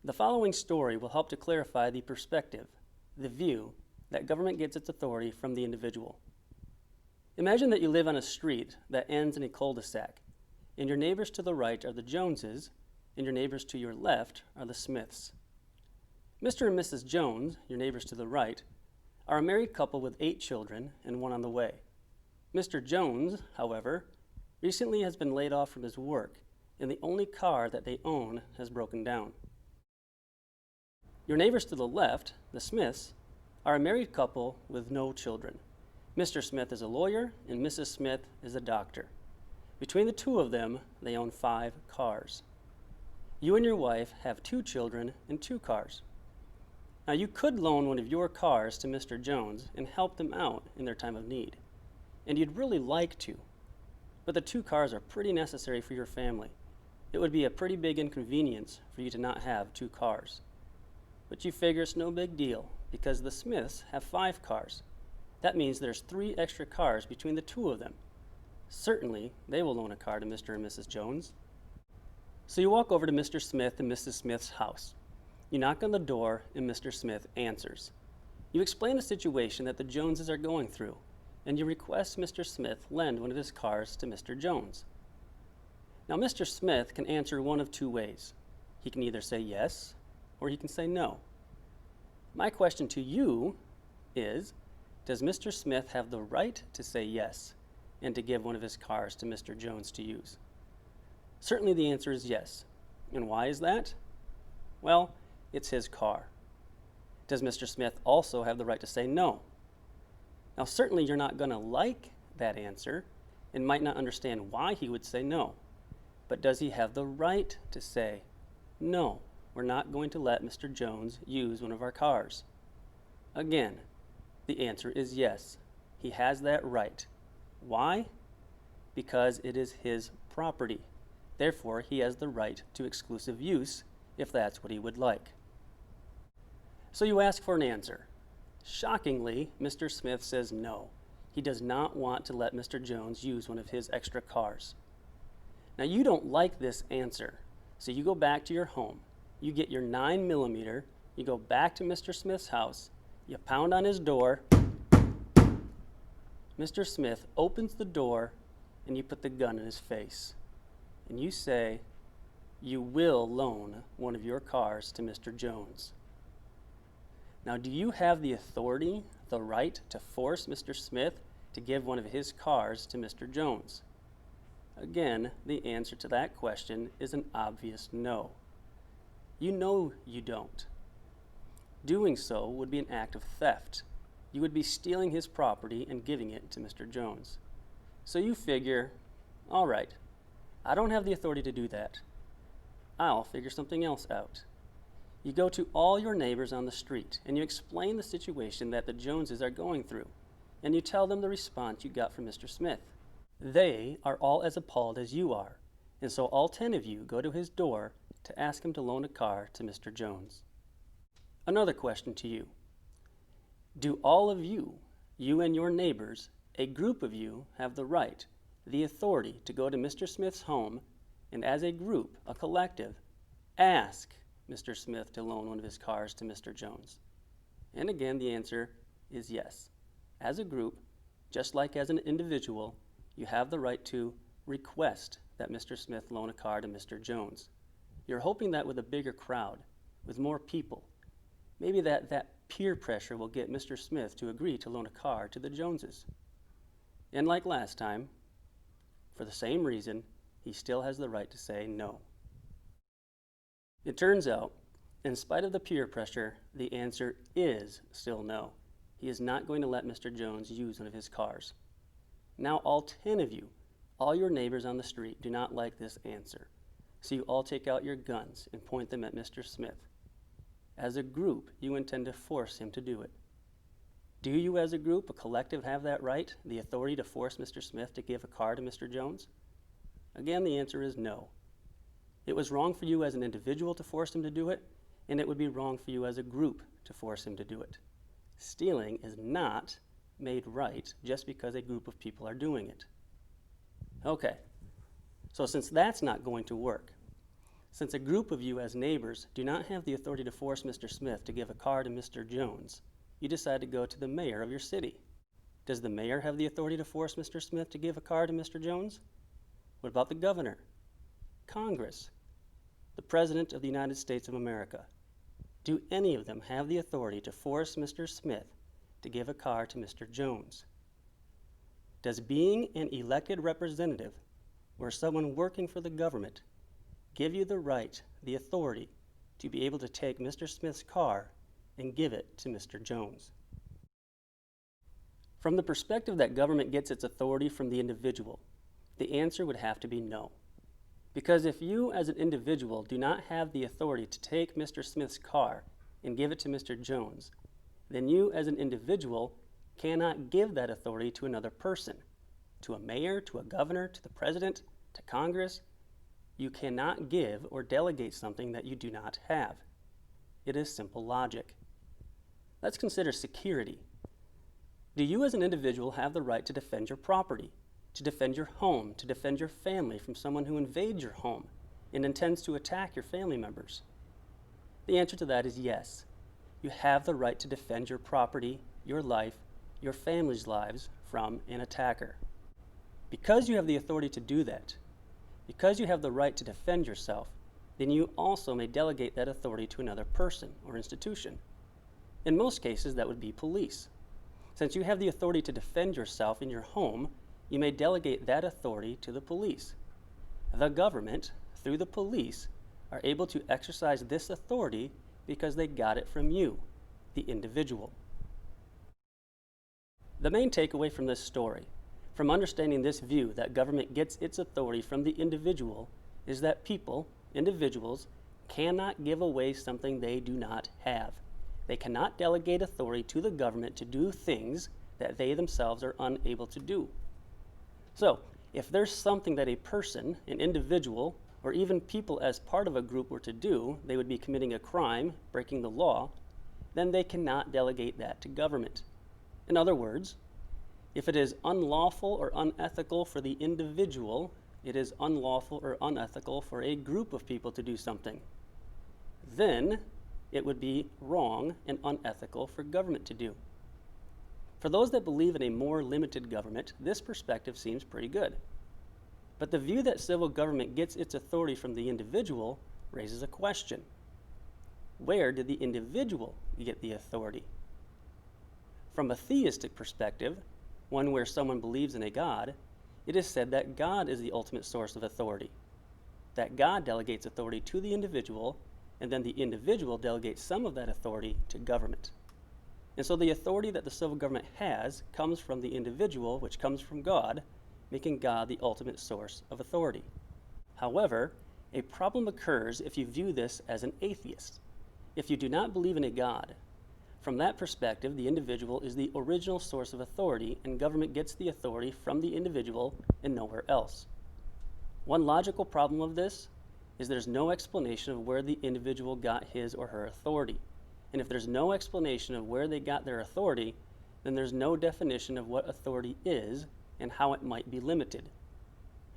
The following story will help to clarify the perspective, the view, that government gets its authority from the individual. Imagine that you live on a street that ends in a cul-de-sac, and your neighbors to the right are the Joneses, and your neighbors to your left are the Smiths. Mr. and Mrs. Jones, your neighbors to the right, are a married couple with 8 children and one on the way. Mr. Jones, however, recently has been laid off from his work, and the only car that they own has broken down. Your neighbors to the left, the Smiths, are a married couple with no children. Mr. Smith is a lawyer and Mrs. Smith is a doctor. Between the two of them, they own 5 cars. You and your wife have 2 children and 2 cars. Now you could loan one of your cars to Mr. Jones and help them out in their time of need. And you'd really like to. But the 2 cars are pretty necessary for your family. It would be a pretty big inconvenience for you to not have 2 cars. But you figure it's no big deal because the Smiths have 5 cars. That means there's 3 extra cars between the 2 of them. Certainly, they will loan a car to Mr. and Mrs. Jones. So you walk over to Mr. Smith and Mrs. Smith's house. You knock on the door and Mr. Smith answers. You explain the situation that the Joneses are going through, and you request Mr. Smith lend one of his cars to Mr. Jones. Now, Mr. Smith can answer one of 2 ways. He can either say yes, or he can say no. My question to you is, does Mr. Smith have the right to say yes and to give one of his cars to Mr. Jones to use? Certainly the answer is yes. And why is that? Well, it's his car. Does Mr. Smith also have the right to say no? Now, certainly you're not going to like that answer and might not understand why he would say no. But does he have the right to say, no, we're not going to let Mr. Jones use one of our cars? Again, the answer is yes. He has that right. Why? Because it is his property. Therefore, he has the right to exclusive use if that's what he would like. So you ask for an answer. Shockingly, Mr. Smith says no. He does not want to let Mr. Jones use one of his extra cars. Now, you don't like this answer, so you go back to your home. You get your 9mm, you go back to Mr. Smith's house, you pound on his door. Mr. Smith opens the door, and you put the gun in his face. And you say, you will loan one of your cars to Mr. Jones. Now, do you have the authority, the right to force Mr. Smith to give one of his cars to Mr. Jones? Again, the answer to that question is an obvious no. You know you don't. Doing so would be an act of theft. You would be stealing his property and giving it to Mr. Jones. So you figure, all right, I don't have the authority to do that. I'll figure something else out. You go to all your neighbors on the street and you explain the situation that the Joneses are going through, and you tell them the response you got from Mr. Smith. They are all as appalled as you are, and so all 10 of you go to his door to ask him to loan a car to Mr. Jones. Another question to you. Do all of you, you and your neighbors, a group of you, have the right, the authority to go to Mr. Smith's home and as a group, a collective, ask Mr. Smith to loan one of his cars to Mr. Jones? And again, the answer is yes. As a group, just like as an individual, you have the right to request that Mr. Smith loan a car to Mr. Jones. You're hoping that with a bigger crowd, with more people, maybe that peer pressure will get Mr. Smith to agree to loan a car to the Joneses. And like last time, for the same reason, he still has the right to say no. It turns out, in spite of the peer pressure, the answer is still no. He is not going to let Mr. Jones use one of his cars. Now all 10 of you, all your neighbors on the street, do not like this answer. So you all take out your guns and point them at Mr. Smith. As a group, you intend to force him to do it. Do you as a group, a collective, have that right, the authority to force Mr. Smith to give a car to Mr. Jones? Again, the answer is no. It was wrong for you as an individual to force him to do it, and it would be wrong for you as a group to force him to do it. Stealing is not made right just because a group of people are doing it. Okay, so since that's not going to work, Since a group of you as neighbors do not have the authority to force Mr. Smith to give a car to Mr. Jones, you decide to go to the mayor of your city. Does the mayor have the authority to force Mr. Smith to give a car to Mr. Jones? What about the governor, Congress, the President of the United States of America? Do any of them have the authority to force Mr. Smith to give a car to Mr. Jones? Does being an elected representative or someone working for the government give you the right, the authority, to be able to take Mr. Smith's car and give it to Mr. Jones? From the perspective that government gets its authority from the individual, the answer would have to be no. Because if you as an individual do not have the authority to take Mr. Smith's car and give it to Mr. Jones, then you as an individual cannot give that authority to another person, to a mayor, to a governor, to the president, to Congress. You cannot give or delegate something that you do not have. It is simple logic. Let's consider security. Do you as an individual have the right to defend your property, to defend your home, to defend your family from someone who invades your home and intends to attack your family members? The answer to that is yes. You have the right to defend your property, your life, your family's lives from an attacker. Because you have the authority to do that, because you have the right to defend yourself, then you also may delegate that authority to another person or institution. In most cases, that would be police. Since you have the authority to defend yourself in your home, you may delegate that authority to the police. The government, through the police, are able to exercise this authority because they got it from you, the individual. The main takeaway from this story, from understanding this view that government gets its authority from the individual, is that people, individuals, cannot give away something they do not have. They cannot delegate authority to the government to do things that they themselves are unable to do. So, if there's something that a person, an individual, or even people as part of a group were to do, they would be committing a crime, breaking the law, then they cannot delegate that to government. In other words, if it is unlawful or unethical for the individual, it is unlawful or unethical for a group of people to do something. Then it would be wrong and unethical for government to do. For those that believe in a more limited government, this perspective seems pretty good. But the view that civil government gets its authority from the individual raises a question. Where did the individual get the authority? From a theistic perspective, one where someone believes in a God, it is said that God is the ultimate source of authority, that God delegates authority to the individual, and then the individual delegates some of that authority to government. And so the authority that the civil government has comes from the individual, which comes from God, making God the ultimate source of authority. However, a problem occurs if you view this as an atheist. If you do not believe in a God, from that perspective, the individual is the original source of authority, and government gets the authority from the individual and nowhere else. One logical problem of this is there's no explanation of where the individual got his or her authority. And if there's no explanation of where they got their authority, then there's no definition of what authority is and how it might be limited.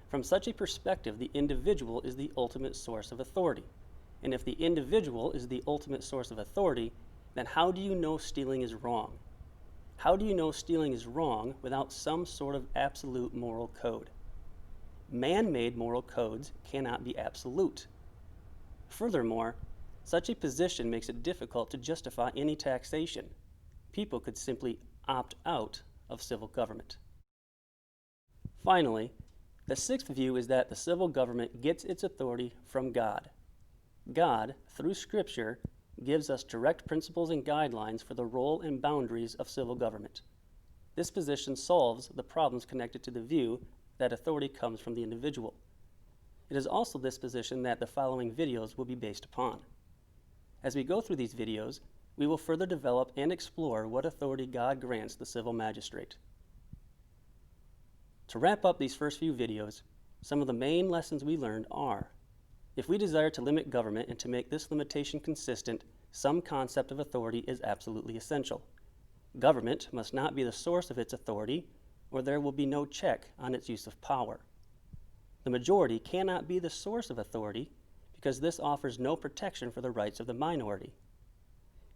From such a perspective, the individual is the ultimate source of authority. And if the individual is the ultimate source of authority, then how do you know stealing is wrong? How do you know stealing is wrong without some sort of absolute moral code? Man-made moral codes cannot be absolute. Furthermore, such a position makes it difficult to justify any taxation. People could simply opt out of civil government. Finally, the sixth view is that the civil government gets its authority from God. God, through Scripture, gives us direct principles and guidelines for the role and boundaries of civil government. This position solves the problems connected to the view that authority comes from the individual. It is also this position that the following videos will be based upon. As we go through these videos, we will further develop and explore what authority God grants the civil magistrate. To wrap up these first few videos, some of the main lessons we learned are: if we desire to limit government and to make this limitation consistent, some concept of authority is absolutely essential. Government must not be the source of its authority, or there will be no check on its use of power. The majority cannot be the source of authority because this offers no protection for the rights of the minority.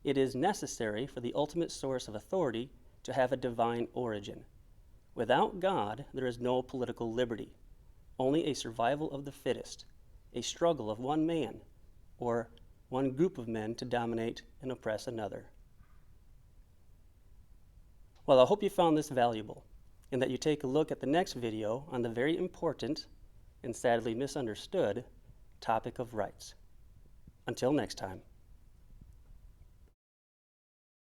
It is necessary for the ultimate source of authority to have a divine origin. Without God, there is no political liberty, only a survival of the fittest, a struggle of one man, or one group of men to dominate and oppress another. Well, I hope you found this valuable, and that you take a look at the next video on the very important, and sadly misunderstood, topic of rights. Until next time.